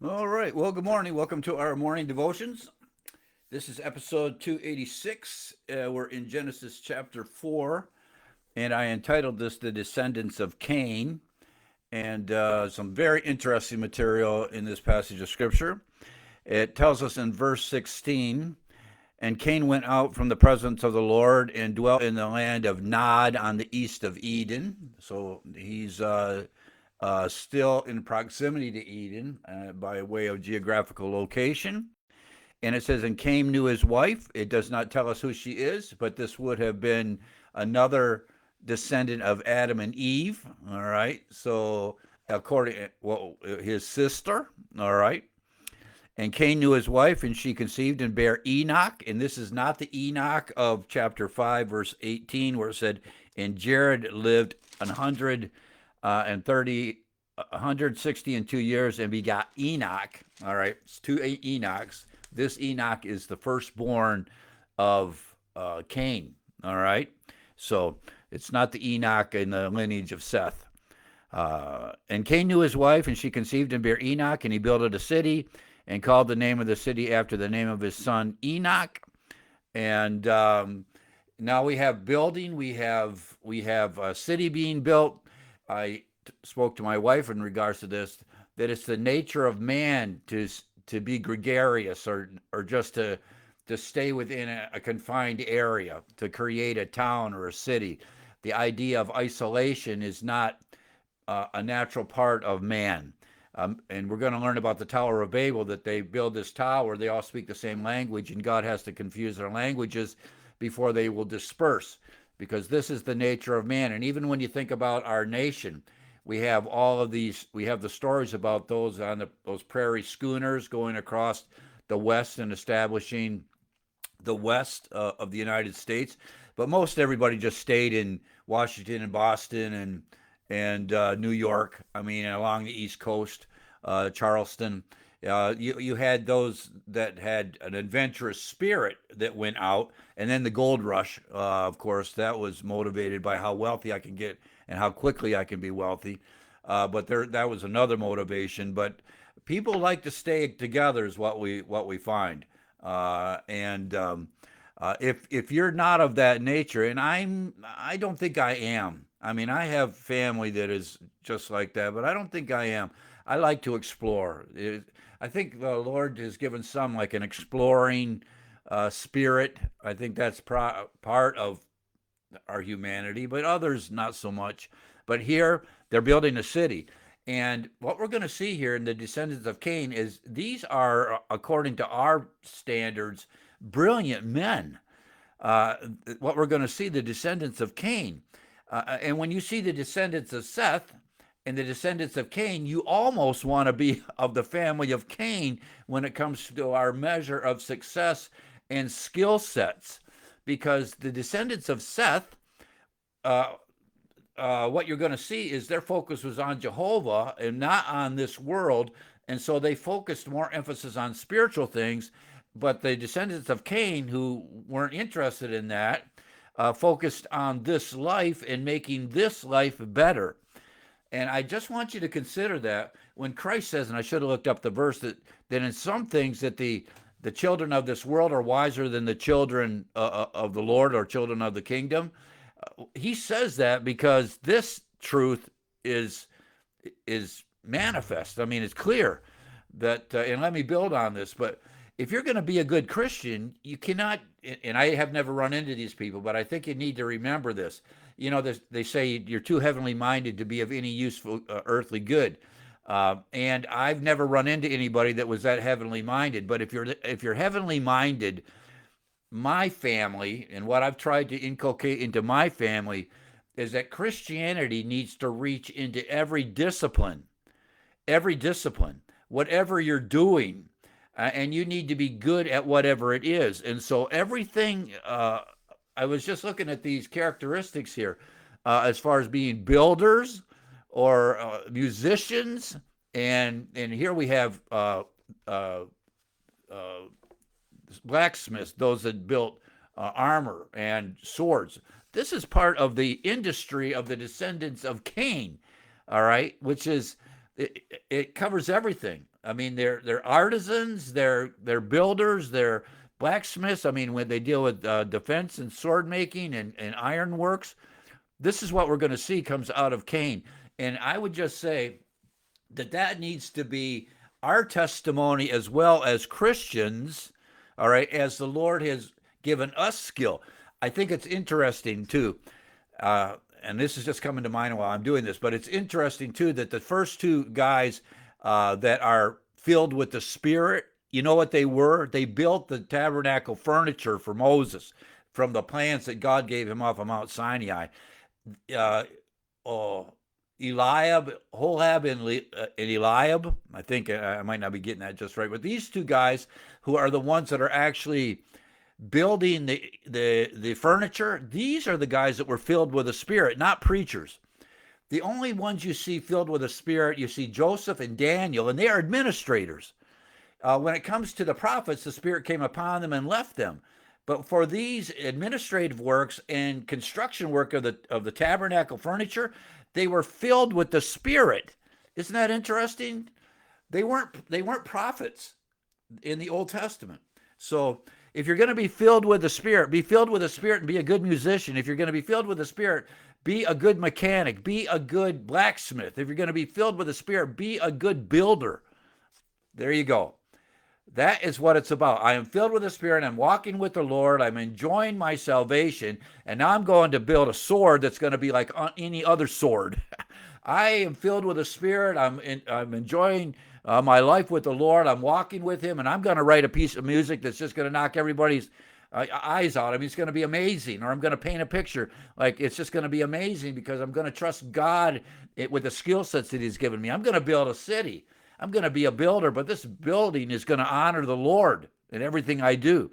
All right. Well, good morning. Welcome to our morning devotions. This is episode 286. We're in Genesis chapter 4, and I entitled this The Descendants of Cain. And some very interesting material in this passage of Scripture. It tells us in verse 16, and Cain went out from the presence of the Lord and dwelt in the land of Nod on the east of Eden. So he's still in proximity to Eden by way of geographical location. And it says, and Cain knew his wife. It does not tell us who she is, but this would have been another descendant of Adam and Eve. All right. So, according, well, his sister. All right. And Cain knew his wife, and she conceived and bare Enoch. And this is not the Enoch of chapter 5, verse 18, where it said, and Jared lived 160 and 2 years and begot Enoch. All right, it's two Enochs. This Enoch is the firstborn of Cain. All right, so it's not the Enoch in the lineage of Seth. And Cain knew his wife, and she conceived and bare Enoch, and he built a city and called the name of the city after the name of his son Enoch. And now we have building. We have a city being built. I spoke to my wife in regards to this, that it's the nature of man to be gregarious or just to stay within a confined area, to create a town or a city. The idea of isolation is not a natural part of man. And we're going to learn about the Tower of Babel, that they build this tower, they all speak the same language, and God has to confuse their languages before they will disperse, because this is the nature of man. And even when you think about our nation, we have all of these, we have the stories about those on those prairie schooners going across the West and establishing the West of the United States. But most everybody just stayed in Washington and Boston and New York. I mean, along the East Coast, Charleston. You had those that had an adventurous spirit that went out, and then the gold rush. Of course, that was motivated by how wealthy I can get and how quickly I can be wealthy. But that was another motivation. But people like to stay together, is what we find. If you're not of that nature, and I don't think I am. I mean, I have family that is just like that, but I don't think I am. I like to explore. I think the Lord has given some like an exploring spirit. I think that's part of our humanity, but others not so much. But here they're building a city. And what we're going to see here in the descendants of Cain is these are, according to our standards, brilliant men. Uh, what we're going to see, the descendants of Cain. And when you see the descendants of Seth and the descendants of Cain, you almost want to be of the family of Cain when it comes to our measure of success and skill sets. Because the descendants of Seth, uh, what you're going to see is their focus was on Jehovah and not on this world. And so they focused more emphasis on spiritual things. But the descendants of Cain, who weren't interested in that, focused on this life and making this life better. And I just want you to consider that when Christ says, and I should have looked up the verse, that in some things that the children of this world are wiser than the children of the Lord or children of the kingdom. He says that because this truth is manifest. I mean, it's clear that, and let me build on this, but if you're going to be a good Christian, you cannot, and I have never run into these people, but I think you need to remember this. You know, they say you're too heavenly minded to be of any useful earthly good. And I've never run into anybody that was that heavenly minded. But if you're heavenly minded, my family and what I've tried to inculcate into my family is that Christianity needs to reach into every discipline, whatever you're doing, and you need to be good at whatever it is. And so everything, I was just looking at these characteristics here, as far as being builders or musicians, and here we have uh, uh, blacksmiths, those that built armor and swords. This is part of the industry of the descendants of Cain, all right, which is, it covers everything. I mean, they're artisans, they're builders, they're blacksmiths. I mean, when they deal with defense and sword making and ironworks, this is what we're going to see comes out of Cain. And I would just say that needs to be our testimony as well as Christians, all right, as the Lord has given us skill. I think it's interesting too, and this is just coming to mind while I'm doing this, but it's interesting too that the first two guys that are filled with the Spirit, you know what they were? They built the tabernacle furniture for Moses from the plans that God gave him off of Mount Sinai. Uh, oh, Eliab, Holab, and Eliab. I think I might not be getting that just right, but these two guys who are the ones that are actually building the furniture, these are the guys that were filled with the Spirit, not preachers. The only ones you see filled with the Spirit, you see Joseph and Daniel, and they are administrators. When it comes to the prophets, the Spirit came upon them and left them. But for these administrative works and construction work of the tabernacle furniture, they were filled with the Spirit. Isn't that interesting? They weren't prophets in the Old Testament. So if you're going to be filled with the Spirit, be filled with the Spirit and be a good musician. If you're going to be filled with the Spirit, be a good mechanic, be a good blacksmith. If you're going to be filled with the Spirit, be a good builder. There you go. That is what it's about. I am filled with the Spirit. I'm walking with the Lord. I'm enjoying my salvation. And now I'm going to build a sword that's going to be like any other sword. I am filled with the Spirit. I'm enjoying my life with the Lord. I'm walking with Him. And I'm going to write a piece of music that's just going to knock everybody's eyes out. I mean, it's going to be amazing. Or I'm going to paint a picture. Like, it's just going to be amazing because I'm going to trust God with the skill sets that He's given me. I'm going to build a city. I'm going to be a builder, but this building is going to honor the Lord in everything I do.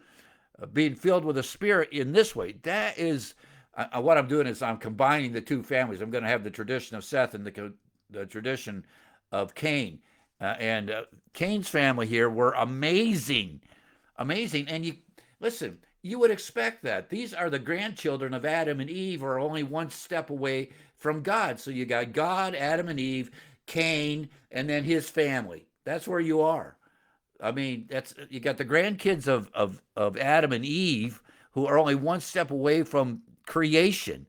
Being filled with the Spirit in this way, that is what I'm doing is I'm combining the two families. I'm going to have the tradition of Seth and the tradition of Cain. And Cain's family here were amazing, amazing. And you listen, you would expect that. These are the grandchildren of Adam and Eve, are only one step away from God. So you got God, Adam and Eve, Cain, and then his family. That's where you are. I mean, you got the grandkids of Adam and Eve who are only one step away from creation.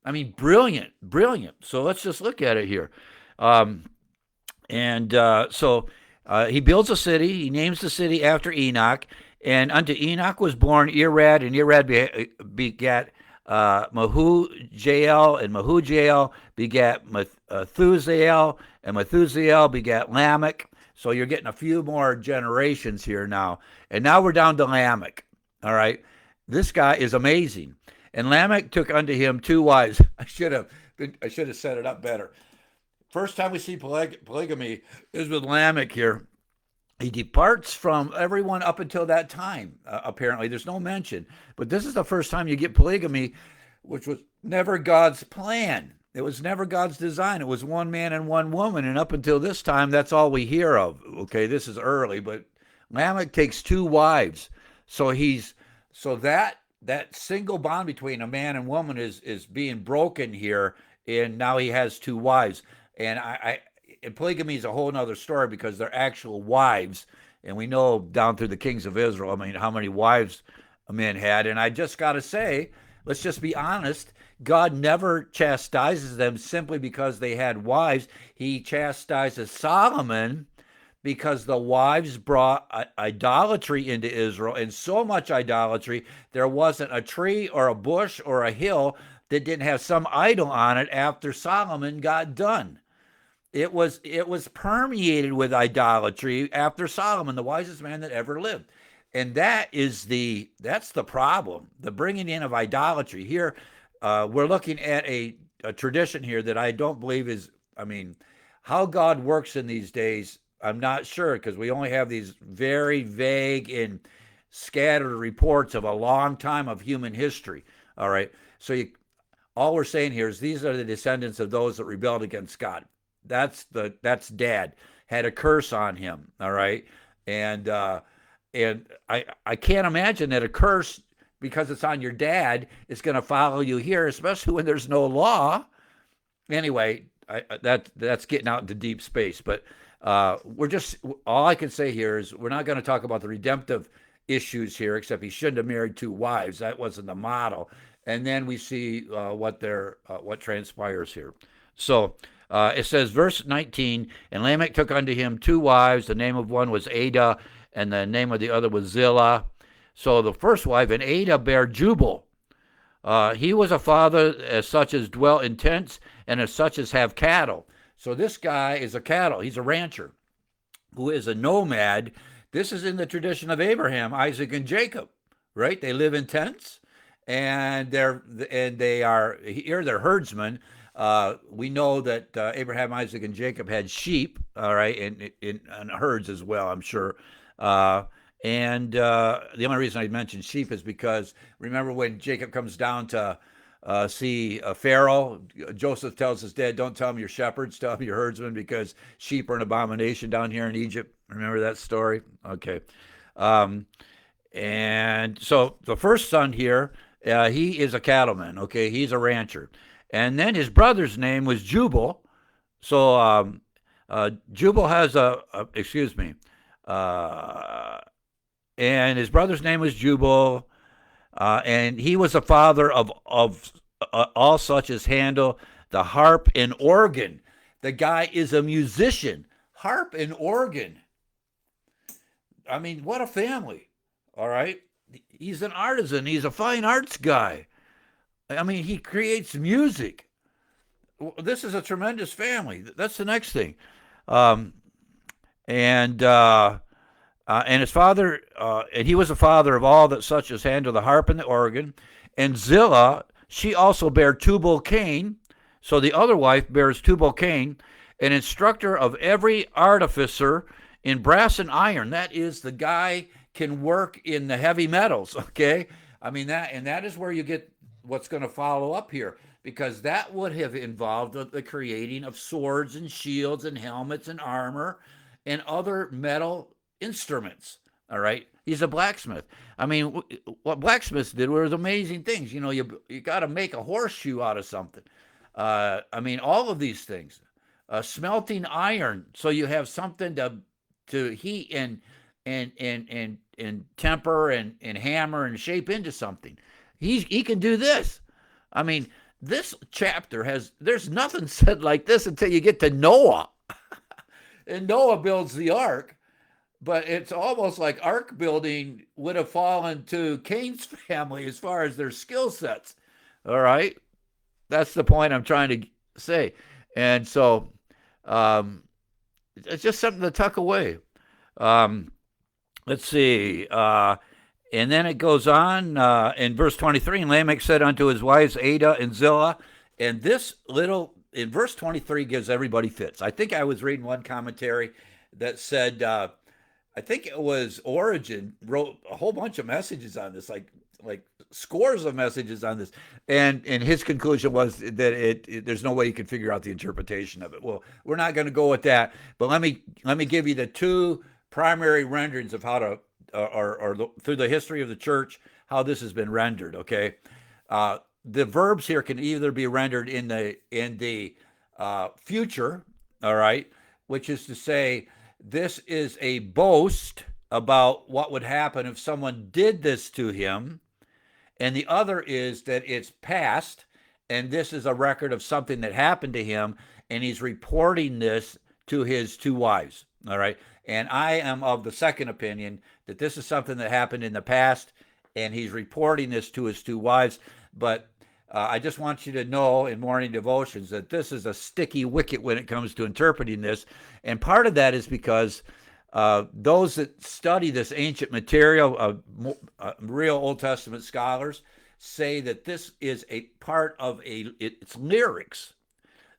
I mean, brilliant, brilliant. So let's just look at it here. So he builds a city. He names the city after Enoch. And unto Enoch was born Irad, and Irad begat Mahujael, and Mahujael begat Methusael, and Methusael begat Lamech. So you're getting a few more generations here now. And now we're down to Lamech. All right. This guy is amazing. And Lamech took unto him two wives. I should have set it up better. First time we see polygamy is with Lamech here. He departs from everyone up until that time, apparently. There's no mention. But this is the first time you get polygamy, which was never God's plan. It was never God's design. It was one man and one woman. And up until this time, that's all we hear of. Okay, this is early, but Lamech takes two wives. So that single bond between a man and woman is being broken here. And now he has two wives. And and polygamy is a whole other story because they're actual wives. And we know down through the kings of Israel, I mean, how many wives a man had. And I just got to say, let's just be honest, God never chastises them simply because they had wives. He chastises Solomon because the wives brought idolatry into Israel, and so much idolatry, there wasn't a tree or a bush or a hill that didn't have some idol on it after Solomon got done. It was permeated with idolatry after Solomon, the wisest man that ever lived. And that's the problem, the bringing in of idolatry. Here, we're looking at a tradition here that I don't believe is, I mean, how God works in these days, I'm not sure, because we only have these very vague and scattered reports of a long time of human history. All right. So all we're saying here is these are the descendants of those that rebelled against God. That's dad, had a curse on him. All right. And I can't imagine that a curse, because it's on your dad, is going to follow you here, especially when there's no law. Anyway, that's getting out into deep space. But We're just all I can say here is we're not going to talk about the redemptive issues here, except he shouldn't have married two wives. That wasn't the model. And then we see what transpires here. So it says, verse 19, and Lamech took unto him two wives. The name of one was Ada, and the name of the other was Zillah. So the first wife, and Ada bare Jubal. He was a father as such as dwell in tents and as such as have cattle. So this guy is a cattle. He's a rancher who is a nomad. This is in the tradition of Abraham, Isaac, and Jacob, right? They live in tents, and they are here. They're herdsmen. We know that Abraham, Isaac, and Jacob had sheep, all right, and herds as well, I'm sure. And the only reason I mentioned sheep is because remember when Jacob comes down to see Pharaoh, Joseph tells his dad, don't tell him you're shepherds, tell him you're herdsmen because sheep are an abomination down here in Egypt. Remember that story? Okay. And so the first son here, he is a cattleman, okay? He's a rancher. And then his brother's name was Jubal. So Jubal has excuse me, and his brother's name was Jubal, and he was the father of all such as handle the harp and organ. The guy is a musician, harp and organ. I mean, what a family, all right? He's an artisan. He's a fine arts guy. I mean, he creates music. This is a tremendous family. That's the next thing. And his father, and he was the father of all that such as handle the harp and the organ. And Zillah, she also bare Tubal Cain. So the other wife bears Tubal Cain, an instructor of every artificer in brass and iron. That is, the guy can work in the heavy metals, okay? I mean, that is where you get what's going to follow up here, because that would have involved the creating of swords and shields and helmets and armor and other metal instruments, all right? He's a blacksmith. I mean, what blacksmiths did was amazing things. You know, you got to make a horseshoe out of something. I mean, all of these things. Smelting iron, so you have something to heat and temper and hammer and shape into something. He can do this. I mean, this chapter there's nothing said like this until you get to Noah. And Noah builds the ark, but it's almost like ark building would have fallen to Cain's family as far as their skill sets. All right? That's the point I'm trying to say. And so it's just something to tuck away. Let's see. And then it goes on in verse 23, and Lamech said unto his wives Ada and Zillah. And this little, in verse 23, gives everybody fits. I think I was reading one commentary that said, I think it was Origen wrote a whole bunch of messages on this, like scores of messages on this. And his conclusion was that there's no way you can figure out the interpretation of it. Well, we're not going to go with that, but let me give you the two primary renderings of how to, or through the history of the church, how this has been rendered. Okay, the verbs here can either be rendered in the future, all right, which is to say this is a boast about what would happen if someone did this to him, and the other is that it's past, and this is a record of something that happened to him, and he's reporting this to his two wives. All right. And I am of the second opinion that this is something that happened in the past, and he's reporting this to his two wives. But I just want you to know in morning devotions that this is a sticky wicket when it comes to interpreting this. And part of that is because those that study this ancient material, real Old Testament scholars, say that this is a part of it's lyrics.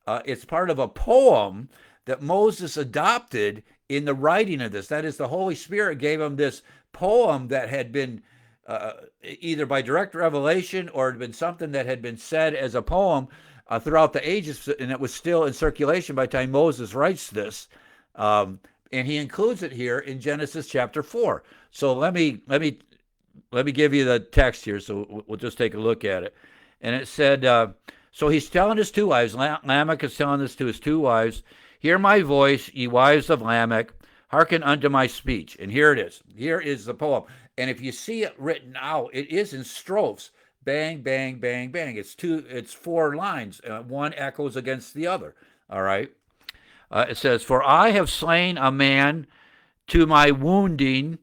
It's part of a poem that Moses adopted in the writing of this. That is, the Holy Spirit gave him this poem that had been either by direct revelation or had been something that had been said as a poem throughout the ages, and it was still in circulation by the time Moses writes this. And he includes it here in Genesis chapter 4. So let me give you the text here, so we'll just take a look at it. And it said, so he's telling his two wives, Lamech is telling this to his two wives. Hear my voice, ye wives of Lamech, hearken unto my speech. And here it is. Here is the poem. And if you see it written out, it is in strophes. Bang, bang, bang, bang. It's 4 lines. One echoes against the other. All right. It says, "For I have slain a man to my wounding,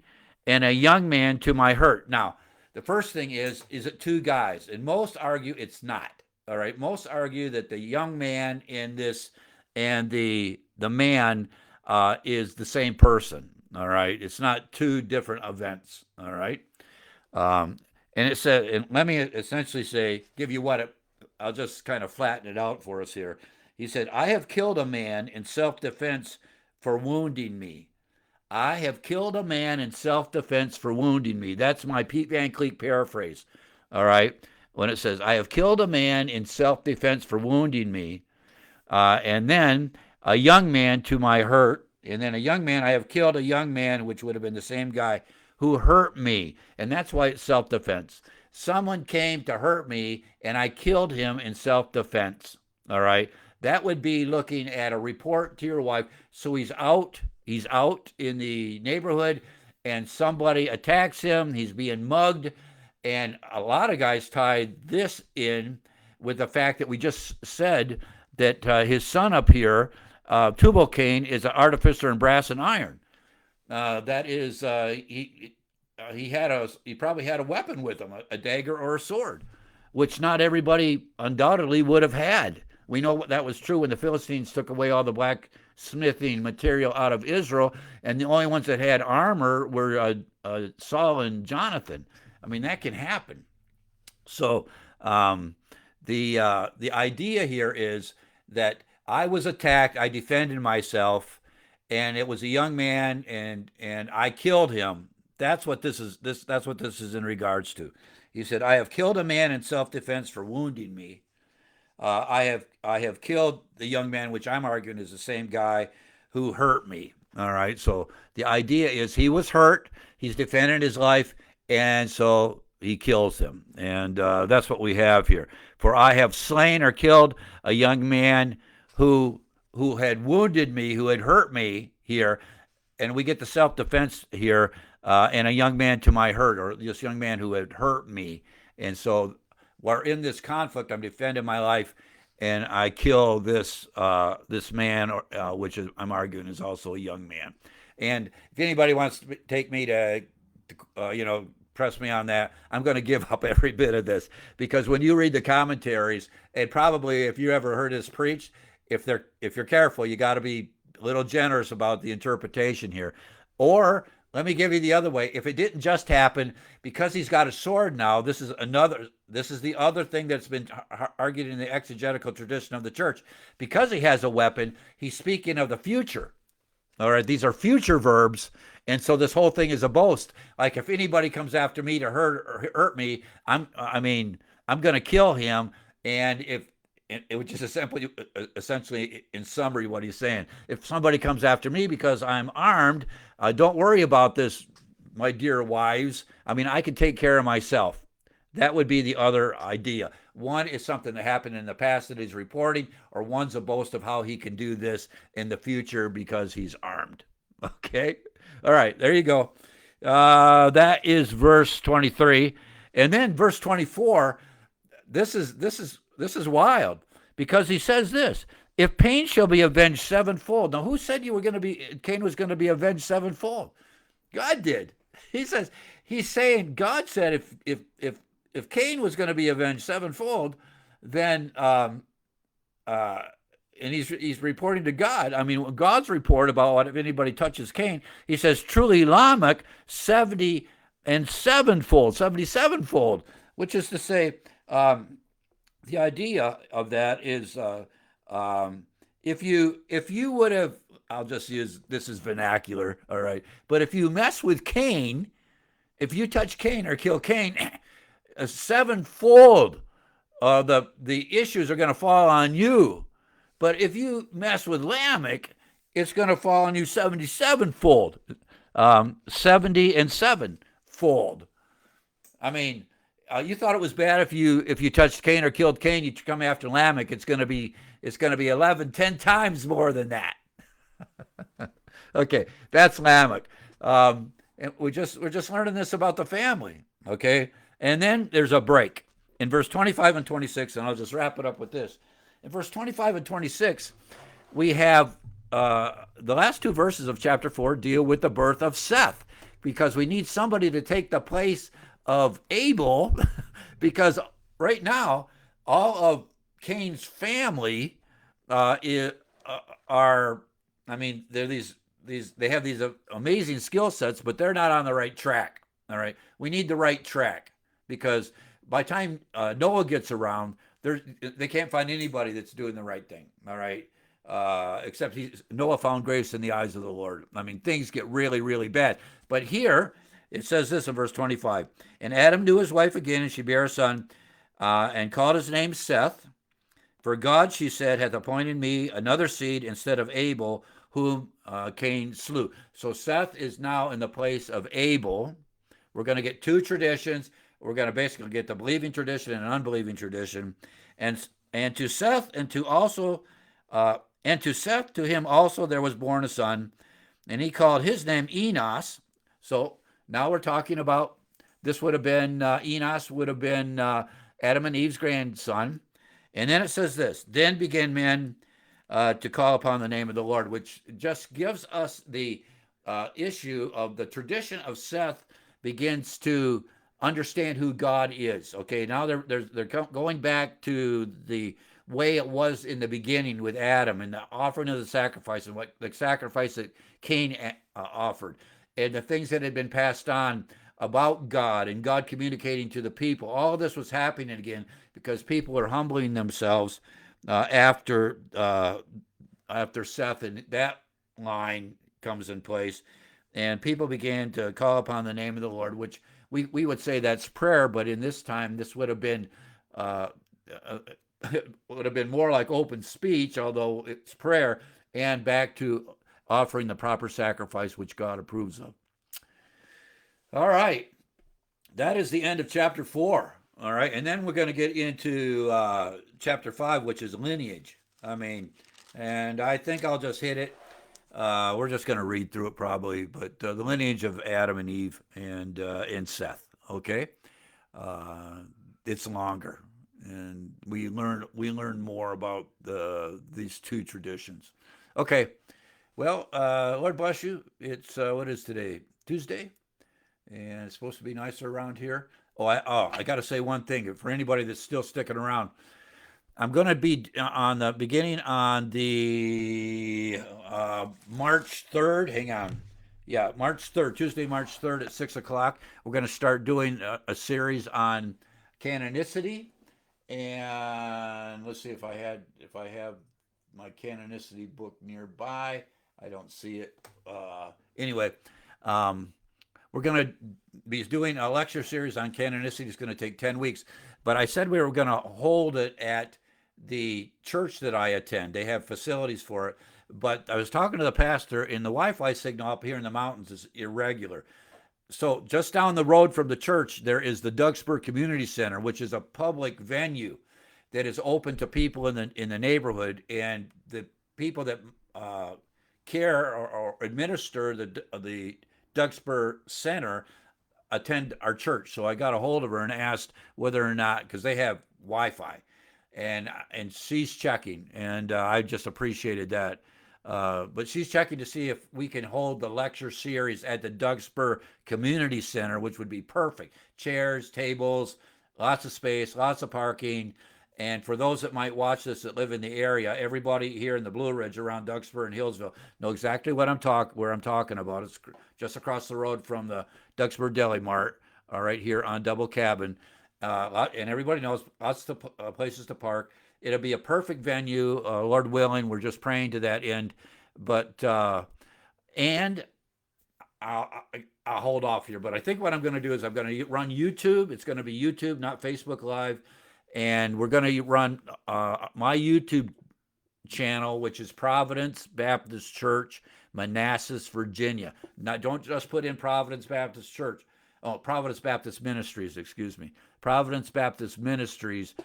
and a young man to my hurt." Now, the first thing is it 2 guys? And most argue it's not. All right. Most argue that the young man in this and the man is the same person. All right. It's not 2 different events. All right. Um, and it said, and let me essentially say, give you what it, I'll just kind of flatten it out for us here. He said, "I have killed a man in self defense for wounding me. I have killed a man in self defense for wounding me." That's my Pete Van Cleek paraphrase. All right. When it says, "I have killed a man in self defense for wounding me," and then a young man to my hurt, and then a young man, I have killed a young man, which would have been the same guy who hurt me. And that's why it's self defense. Someone came to hurt me, and I killed him in self defense. All right. That would be looking at a report to your wife. So he's out. He's out in the neighborhood, and somebody attacks him. He's being mugged. And a lot of guys tied this in with the fact that we just said that his son up here, Tubal Cain, is an artificer in brass and iron. That is, he probably had a weapon with him, a dagger or a sword, which not everybody undoubtedly would have had. We know that was true when the Philistines took away all the blacksmithing material out of Israel, and the only ones that had armor were Saul and Jonathan. I mean, that can happen. So the idea here is that I was attacked, I defended myself, and it was a young man, and I killed him. That's what this is. That's what this is in regards to. He said, "I have killed a man in self-defense for wounding me. I have killed the young man," which I'm arguing is the same guy who hurt me. All right. So the idea is he was hurt. He's defending his life, and so he kills him. And that's what we have here. "For I have slain or killed a young man who had wounded me, who had hurt me," here, and we get the self-defense here, "and a young man to my hurt," or this young man who had hurt me. And so we're in this conflict. I'm defending my life, and I kill this man, which is, I'm arguing is also a young man. And if anybody wants to take me to press me on that, I'm going to give up every bit of this, because when you read the commentaries, and probably if you ever heard this preached, if you're careful, you got to be a little generous about the interpretation here. Or let me give you the other way. If it didn't just happen because he's got a sword now, this is the other thing that's been argued in the exegetical tradition of the church. Because he has a weapon, he's speaking of the future. All right, these are future verbs, and so this whole thing is a boast. Like, if anybody comes after me to hurt me, I'm going to kill him. And which is essentially, in summary, what he's saying. If somebody comes after me because I'm armed, don't worry about this, my dear wives. I can take care of myself. That would be the other idea. One is something that happened in the past that he's reporting, or one's a boast of how he can do this in the future because he's armed. Okay? All right, there you go. That is verse 23. And then verse 24, this is wild, because he says this: "If pain shall be avenged sevenfold." Now, who said Cain was going to be avenged sevenfold? God did. He's saying God said if Cain was going to be avenged sevenfold, then and he's reporting to God. God's report about what if anybody touches Cain, he says, "Truly Lamech 70 and sevenfold," 77-fold, which is to say, the idea of that is if you would have, I'll just use this as vernacular, all right, but if you mess with Cain, if you touch Cain or kill Cain, a sevenfold the issues are going to fall on you. But if you mess with Lamech, it's going to fall on you 77-fold, 70 and sevenfold. You thought it was bad if you touched Cain or killed Cain, you come after Lamech, it's going to be 10 times more than that. Okay, that's Lamech. And we're just learning this about the family. Okay, and then there's a break in verse 25 and 26, and I'll just wrap it up with this. In verse 25 and 26, we have the last two verses of chapter 4 deal with the birth of Seth, because we need somebody to take the place of Abel, because right now all of Cain's family are, I mean, they're these they have these amazing skill sets, but they're not on the right track. All right, we need the right track, because by the time Noah gets around, they can't find anybody that's doing the right thing. All right, except Noah found grace in the eyes of the Lord. I mean, things get really, really bad. But here it says this in verse 25: And Adam knew his wife again, and she bare a son, and called his name Seth. For God, she said, hath appointed me another seed instead of Abel, whom Cain slew. So Seth is now in the place of Abel. We're going to get two traditions. We're going to basically get the believing tradition and an unbelieving tradition. And to Seth to him also there was born a son, and he called his name Enos. So now we're talking about, this would have been Enos would have been Adam and Eve's grandson. And then it says this: Then began men to call upon the name of the Lord, which just gives us the issue of the tradition of Seth begins to understand who God is. Okay, now they're going back to the way it was in the beginning with Adam and the offering of the sacrifice, and what the sacrifice that Cain offered, and the things that had been passed on about God and God communicating to the people. All of this was happening again because people are humbling themselves after Seth, and that line comes in place, and people began to call upon the name of the Lord, which we would say that's prayer, but in this time this would have been more like open speech, although it's prayer, and back to offering the proper sacrifice which God approves of. All right, that is the end of chapter 4. All right, and then we're going to get into chapter 5, which is lineage. I mean, and I think I'll just hit it. We're just going to read through it probably, but the lineage of Adam and Eve and Seth. Okay, it's longer, and we learn more about these two traditions. Okay, well, Lord bless you. It's what is today? Tuesday, and it's supposed to be nicer around here. I got to say one thing for anybody that's still sticking around. I'm going to be on the beginning on the March 3rd. Hang on. Yeah, March 3rd, Tuesday, March 3rd at 6 o'clock. We're going to start doing a series on canonicity. And let's see if I have my canonicity book nearby. I don't see it. Anyway, we're going to be doing a lecture series on canonicity. It's going to take 10 weeks. But I said we were going to hold it at the church that I attend. They have facilities for it. But I was talking to the pastor, and the Wi-Fi signal up here in the mountains is irregular. So just down the road from the church, there is the Dougspur Community Center, which is a public venue that is open to people in the neighborhood, and the people that care or administer the Dougspur Center attend our church. So I got a hold of her and asked whether or not, because they have Wi-Fi, and she's checking, and I just appreciated that. But she's checking to see if we can hold the lecture series at the Dougspur Community Center, which would be perfect. Chairs, tables, lots of space, lots of parking. And for those that might watch this that live in the area, everybody here in the Blue Ridge around Duxbury and Hillsville know exactly where I'm talking about. It's just across the road from the Duxbury Deli Mart, all right, here on Double Cabin. And everybody knows lots of places to park. It'll be a perfect venue, Lord willing. We're just praying to that end. But and I'll hold off here. But I think what I'm going to do is I'm going to run YouTube. It's going to be YouTube, not Facebook Live. And we're going to run my YouTube channel, which is Providence Baptist Church, Manassas, Virginia. Now, don't just put in Providence Baptist Church. Oh, Providence Baptist Ministries, excuse me. Providence Baptist Ministries,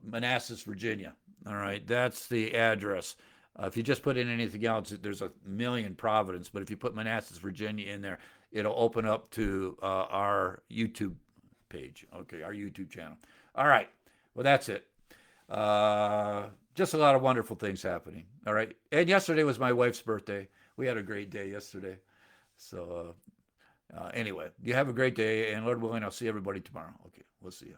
Manassas, Virginia. All right, that's the address. If you just put in anything else, there's a million Providence. But if you put Manassas, Virginia in there, it'll open up to our YouTube page. Okay, our YouTube channel. All right. Well, that's it. Just a lot of wonderful things happening. All right. And yesterday was my wife's birthday. We had a great day yesterday. So, anyway, you have a great day. And Lord willing, I'll see everybody tomorrow. Okay. We'll see you.